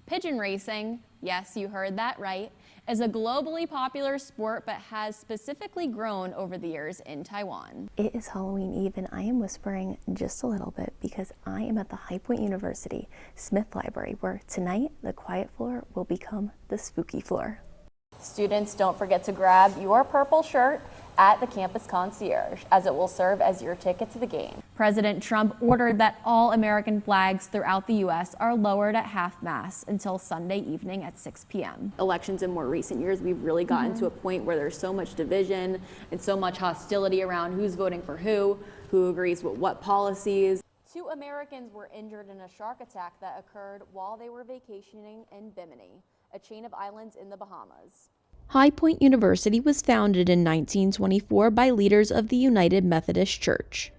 Pigeon racing, yes, you heard that right, is a globally popular sport but has specifically grown over the years in Taiwan. It is Halloween Eve and I am whispering just a little bit because I am at the High Point University Smith Library, where tonight the quiet floor will become the spooky floor. Students, don't forget to grab your purple shirt at the campus concierge, as it will serve as your ticket to the game. President Trump ordered that all American flags throughout the U.S. are lowered at half-mast until Sunday evening at 6 p.m. Elections in more recent years, we've really gotten to a point where there's so much division and so much hostility around who's voting for who agrees with what policies. 2 Americans were injured in a shark attack that occurred while they were vacationing in Bimini, a chain of islands in the Bahamas. High Point University was founded in 1924 by leaders of the United Methodist Church.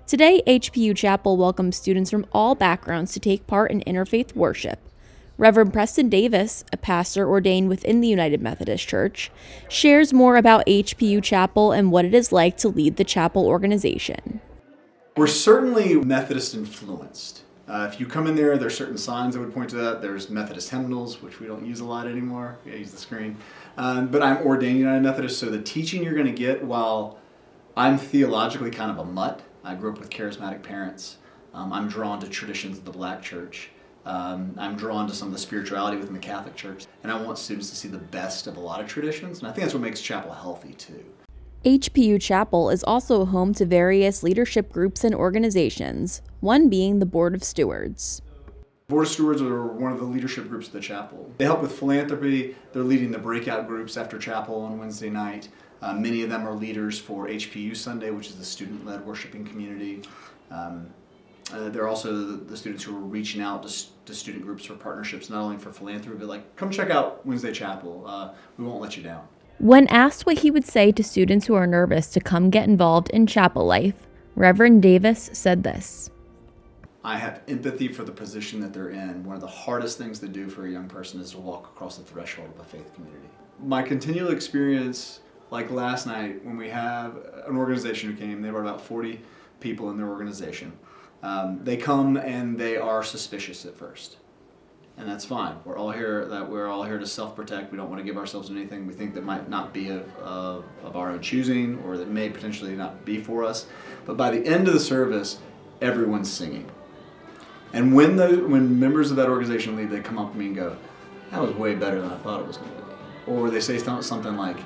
Today, HPU Chapel welcomes students from all backgrounds to take part in interfaith worship. Reverend Preston Davis, a pastor ordained within the United Methodist Church, shares more about HPU Chapel and what it is like to lead the chapel organization. We're certainly Methodist influenced. If you come in there, there's certain signs that would point to that. There's Methodist hymnals, which we don't use a lot anymore. I use the screen. But I'm ordained United Methodist, so the teaching you're going to get, while I'm theologically kind of a mutt, I grew up with charismatic parents. I'm drawn to traditions of the Black church. I'm drawn to some of the spirituality within the Catholic church. And I want students to see the best of a lot of traditions. And I think that's what makes chapel healthy, too. HPU Chapel is also home to various leadership groups and organizations, one being the Board of Stewards. Board of Stewards are one of the leadership groups of the chapel. They help with philanthropy. They're leading the breakout groups after chapel on Wednesday night. Many of them are leaders for HPU Sunday, which is the student-led worshiping community. They're also the students who are reaching out to student groups for partnerships, not only for philanthropy, but like, come check out Wednesday Chapel. We won't let you down. When asked what he would say to students who are nervous to come get involved in chapel life, Reverend Davis said this. I have empathy for the position that they're in. One of the hardest things to do for a young person is to walk across the threshold of a faith community. My continual experience, like last night, when we have an organization who came, they were about 40 people in their organization. They come and they are suspicious at first. And that's fine. We're all here to self-protect. We don't want to give ourselves anything we think that might not be of our own choosing, or that may potentially not be for us. But by the end of the service, everyone's singing. And when members of that organization leave, they come up to me and go, "That was way better than I thought it was going to be." Or they say something like,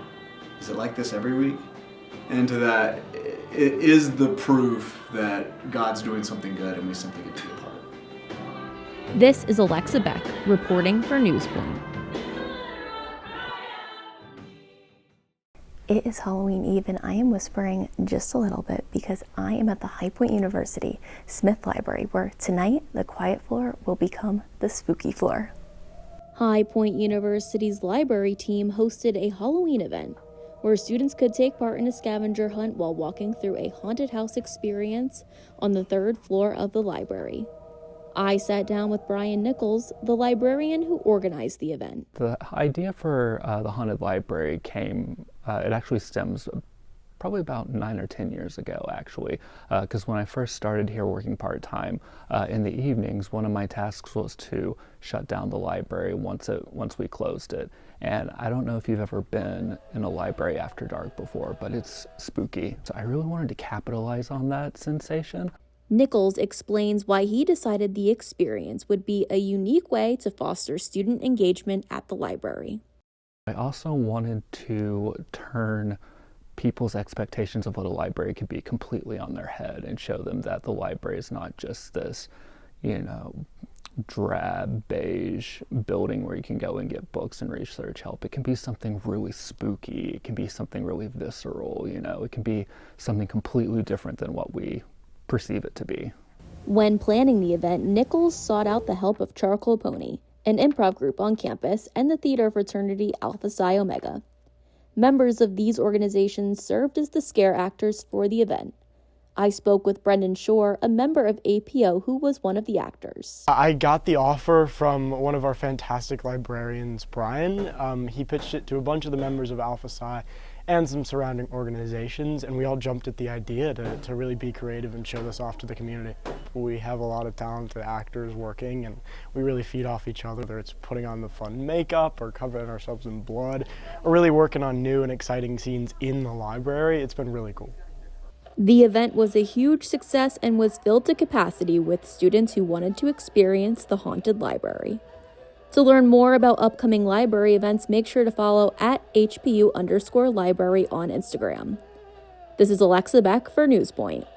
"Is it like this every week?" And to that, it is the proof that God's doing something good, and we simply get to be a part of it. This is Alexa Beck, reporting for NewsPoint. It is Halloween Eve and I am whispering just a little bit because I am at the High Point University Smith Library, where tonight the quiet floor will become the spooky floor. High Point University's library team hosted a Halloween event where students could take part in a scavenger hunt while walking through a haunted house experience on the 3rd floor of the library. I sat down with Brian Nichols, the librarian who organized the event. The idea for the Haunted Library came, it actually stems probably about 9 or 10 years ago, actually, because when I first started here working part-time, in the evenings, one of my tasks was to shut down the library once we closed it. And I don't know if you've ever been in a library after dark before, but it's spooky. So I really wanted to capitalize on that sensation. Nichols explains why he decided the experience would be a unique way to foster student engagement at the library. I also wanted to turn people's expectations of what a library could be completely on their head and show them that the library is not just this, drab, beige building where you can go and get books and research help. It can be something really spooky. It can be something really visceral, It can be something completely different than what we perceive it to be. When planning the event, Nichols sought out the help of Charcoal Pony, an improv group on campus, and the theater fraternity Alpha Psi Omega. Members of these organizations served as the scare actors for the event. I spoke with Brendan Shore, a member of APO who was one of the actors. I got the offer from one of our fantastic librarians, Brian. He pitched it to a bunch of the members of Alpha Psi and some surrounding organizations, and we all jumped at the idea to really be creative and show this off to the community. We have a lot of talented actors working, and we really feed off each other, whether it's putting on the fun makeup or covering ourselves in blood or really working on new and exciting scenes in the library. It's been really cool. The event was a huge success and was filled to capacity with students who wanted to experience the haunted library. To learn more about upcoming library events, make sure to follow at HPU_library on Instagram. This is Alexa Beck for NewsPoint.